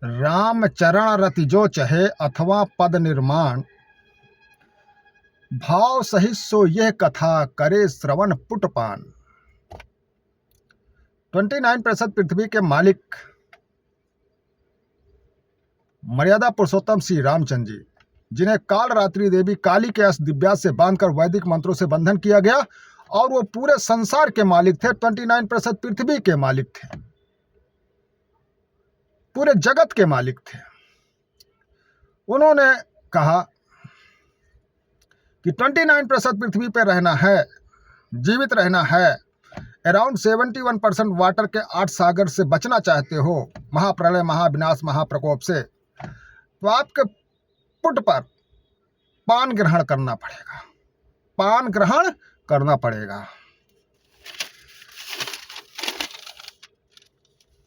राम चरण रति जो चहे अथवा पद निर्माण, भाव सहित सो यह कथा करे श्रवण पुटपान। 29% पृथ्वी के मालिक मर्यादा पुरुषोत्तम श्री रामचंद्र जी, जिन्हें काल रात्रि देवी काली के अष्ट दिव्यास से बांधकर वैदिक मंत्रों से बंधन किया गया और वो पूरे संसार के मालिक थे। 29% पृथ्वी के मालिक थे, पूरे जगत के मालिक थे। उन्होंने कहा कि 29% पृथ्वी पर रहना है, जीवित रहना है। अराउंड 71% वाटर के 8 सागर से बचना चाहते हो, महाप्रलय, महाविनाश, महाप्रकोप से, तो आपके पुट पर पान ग्रहण करना पड़ेगा, पान ग्रहण करना पड़ेगा।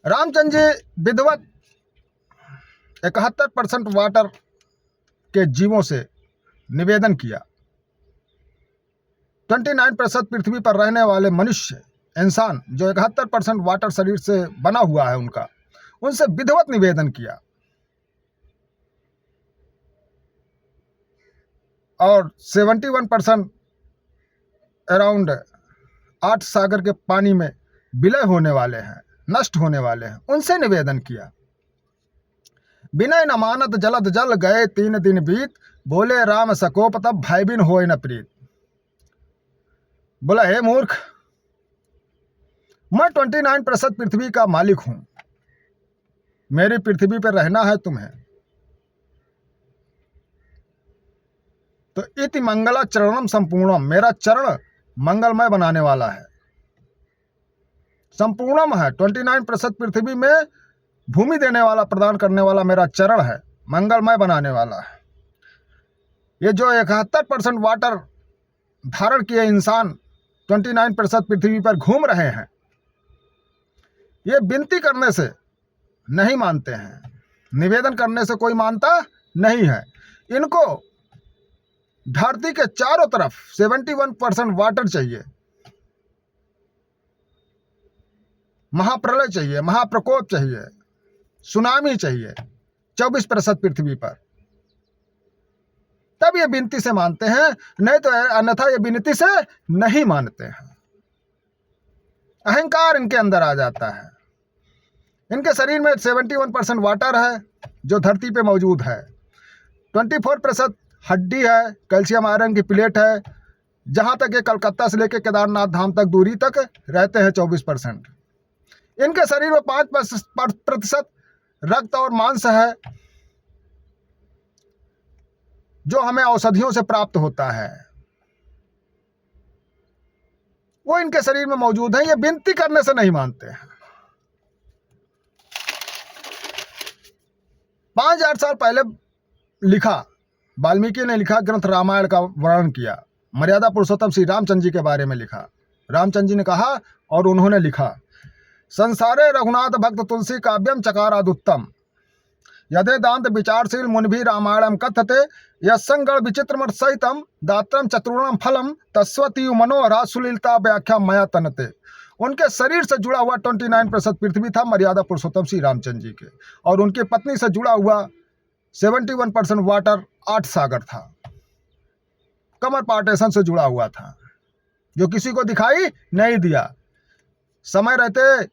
रामचंद्र जी विधिवत 71% वाटर के जीवों से निवेदन किया। 29% पृथ्वी पर रहने वाले मनुष्य, इंसान, जो 71% वाटर शरीर से बना हुआ है उनका, उनसे विधिवत निवेदन किया और 71% अराउंड 8 सागर के पानी में विलय होने वाले हैं, नष्ट होने वाले हैं, उनसे निवेदन किया। विनय न मानत जलद जल गए 3 दिन बीत, बोले राम सकोप तब भाई बिन होए न प्रीत। बोला, हे मूर्ख, मैं 29% पृथ्वी का मालिक हूं, मेरी पृथ्वी पर रहना है तुम्हें, तो इति मंगला चरणम संपूर्णम, मेरा चरण मंगलमय बनाने वाला है, संपूर्णम है। 29% पृथ्वी में भूमि देने वाला, प्रदान करने वाला मेरा चरण है, मंगलमय बनाने वाला है। ये जो 71% वाटर धारण किए इंसान 29% पृथ्वी पर घूम रहे हैं, ये विनती करने से नहीं मानते हैं, निवेदन करने से कोई मानता नहीं है। इनको धरती के चारों तरफ 71% वाटर चाहिए, महाप्रलय चाहिए, महाप्रकोप चाहिए, सुनामी चाहिए 24% पृथ्वी पर, तब ये विनती से मानते हैं, नहीं तो अन्यथा ये विनती से नहीं मानते हैं। अहंकार इनके अंदर आ जाता है। इनके शरीर में 71% वाटर है जो धरती पे मौजूद है, 24% हड्डी है, कैल्शियम आयरन की प्लेट है, जहां तक ये कलकत्ता से लेकर केदारनाथ धाम तक दूरी तक रहते हैं 24%। इनके शरीर में 5% रक्त और मांस है, जो हमें औषधियों से प्राप्त होता है, वो इनके शरीर में मौजूद है। ये विनती करने से नहीं मानते हैं। 5000 साल पहले लिखा, वाल्मीकि ने लिखा ग्रंथ रामायण का वर्णन किया, मर्यादा पुरुषोत्तम श्री रामचंद्र जी के बारे में लिखा। रामचंद्र जी ने कहा और उन्होंने लिखा, संसारे रघुनाथ भक्त तुलसी काव्यम चकारादुत्तम, यदे दांत विचारशील मुनिभि रामायणम कथते, यस्संगण विचित्रमत सहितम दात्रम चतुर्णम फलम तस्वती मनोहरा सुलीलता व्याख्या मया तनते। उनके शरीर से जुड़ा हुआ 29% पृथ्वी था मर्यादा पुरुषोत्तम श्री रामचंद्र जी के, और उनकी पत्नी से जुड़ा हुआ 71% वाटर 8 सागर था, कमर पार्टेशन से जुड़ा हुआ था, जो किसी को दिखाई नहीं दिया। समय रहते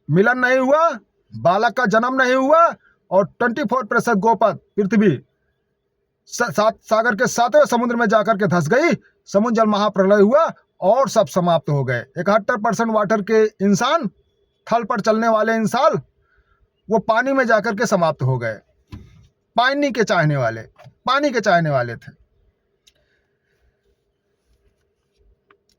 मिलन नहीं हुआ, बालक का जन्म नहीं हुआ, और 24% गोपद पृथ्वी 7 सागर के 7वें समुद्र में जाकर के धंस गई, समुद्र जल महाप्रलय हुआ और सब समाप्त हो गए। 71% वाटर के इंसान, थल पर चलने वाले इंसान, वो पानी में जाकर के समाप्त हो गए। पानी के चाहने वाले थे।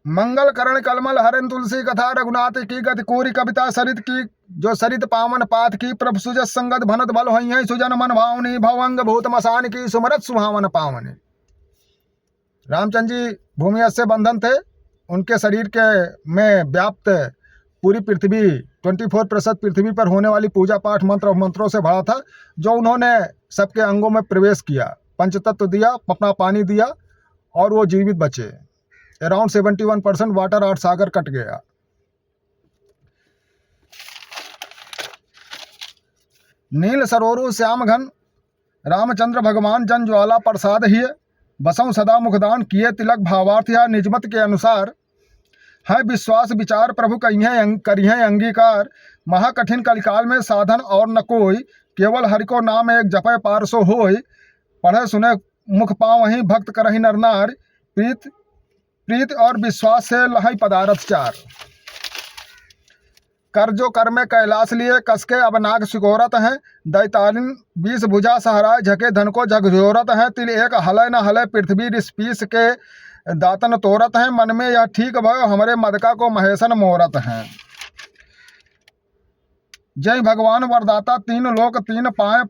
मंगल करण कलमल हरन तुलसी कथा, रघुनाथ की गति कोरी कविता, सरित की जो सरित पावन पात की, प्रभु सुजस संगत भनत बल होई, सुजन मन भावनी, भवंग भूत मसान की, सुमरत सुहावन पावनी। रामचंद्र जी भूमि से बंधन थे, उनके शरीर के में व्याप्त पूरी पृथ्वी 24% पृथ्वी पर होने वाली पूजा पाठ मंत्र और मंत्रों से भरा था, जो उन्होंने सबके अंगों में प्रवेश किया, पंचतत्व दिया, अपना पानी दिया और वो जीवित बचे। अराउंड 71% वाटर 8 सागर कट गया। नील सरोरु श्याम घन रामचंद्र भगवान जन ज्वाला प्रसाद ही बसों सदा मुखदान किए तिलक भावार्थ या निजमत के अनुसार है विश्वास विचार प्रभु करिए अंगीकार महाकठिन कलिकाल में साधन और न कोई केवल हरि को नाम एक जपे पार सो होय पढ़े सुने मुख पाँव वहीं भक्त करहि नर नार प्रीत प्रीत और विश्वास से लहई पदारथ चार कर जो कर में कैलाश लिए कसके अब नाग सिकोरत हैं दैतालिन 20 भुजा सहराय झके धन को झकझोरत हैं तिल एक हलय न हलय पृथ्वी रिस्पीस के दातन तोरत हैं मन में यह ठीक भयो हमारे मदका को महेशन मोरत हैं। जय भगवान वरदाता तीन लोक तीन पाए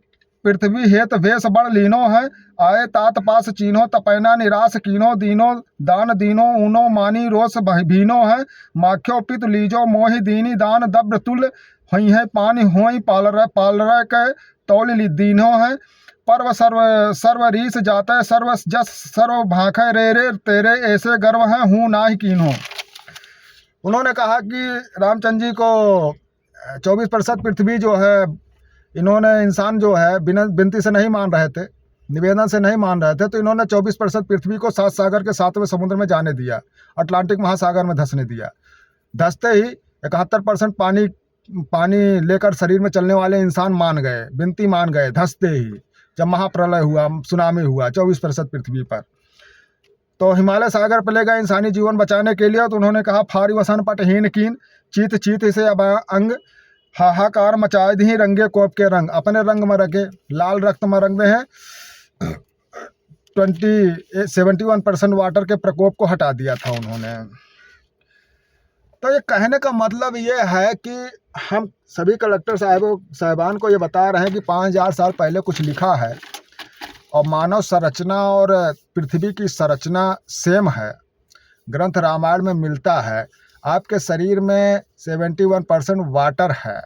पृथ्वी हेत भेष बड़ लीनो है आए तात पास चीनो तपैना निराश कीनो दीनो दान दीनो ऊनो मानी रोष भीनो है माख्यो पित लीजो मोहि दीनी दान दब्र तुल हई है पानी होई पाल रह के तौल दीनो है पर्व सर्व रीस जाते सर्व जस सर्व भाखे रे तेरे ऐसे गर्व है हूँ ना ही कीनो। उन्होंने कहा कि रामचंद्र जी को 24% पृथ्वी जो है इन्होंने इंसान जो है बिना विनती से नहीं मान रहे थे, निवेदन से नहीं मान रहे थे, तो इन्होंने 24% पृथ्वी को 7 सागर के 7वें समुद्र में जाने दिया, अटलांटिक महासागर में धंसने दिया। धंसते ही 71% पानी लेकर शरीर में चलने वाले इंसान मान गए, विनती मान गए धंसते ही। जब महाप्रलय हुआ, सुनामी हुआ 24% पृथ्वी पर, तो हिमालय सागर पर ले गए इंसानी जीवन बचाने के लिए। तो उन्होंने कहा फारी वसन पटहीन कीन चीत चीत से अब अंग हाहाकार मचाए दी रंगे कोप के रंग अपने रंग में रखे लाल रक्त में रंग हैं 71% वाटर के प्रकोप को हटा दिया था उन्होंने। तो ये कहने का मतलब ये है कि हम सभी कलेक्टर साहिबान को ये बता रहे हैं कि 5000 साल पहले कुछ लिखा है और मानव संरचना और पृथ्वी की संरचना सेम है, ग्रंथ रामायण में मिलता है। आपके शरीर में 71% वाटर है,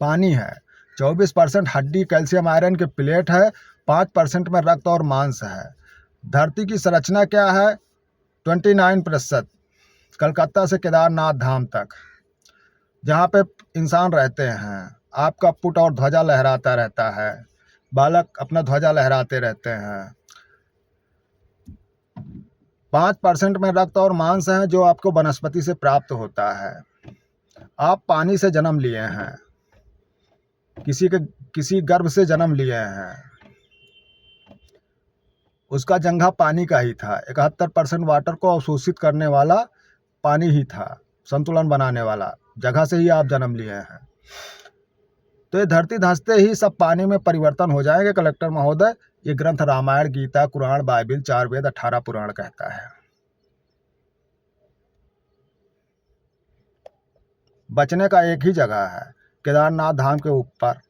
पानी है, 24% हड्डी कैल्शियम आयरन के प्लेट है, 5% में रक्त और मांस है। धरती की संरचना क्या है? 29%, कलकत्ता से केदारनाथ धाम तक जहाँ पे इंसान रहते हैं। आपका पुट और ध्वजा लहराता रहता है, बालक अपना ध्वजा लहराते रहते हैं। 5% में रक्त और मांस है जो आपको वनस्पति से प्राप्त होता है। आप पानी से जन्म लिए हैं, किसी गर्भ से जन्म लिए हैं, उसका जंघा पानी का ही था। 71% वाटर को अवशोषित करने वाला पानी ही था, संतुलन बनाने वाला जगह से ही आप जन्म लिए हैं। तो ये धरती धंसते ही सब पानी में परिवर्तन हो जाएंगे कलेक्टर महोदय। ये ग्रंथ रामायण, गीता, कुरान, बाइबिल, 4 वेद, 18 पुराण कहता है। बचने का एक ही जगह है, केदारनाथ धाम के ऊपर।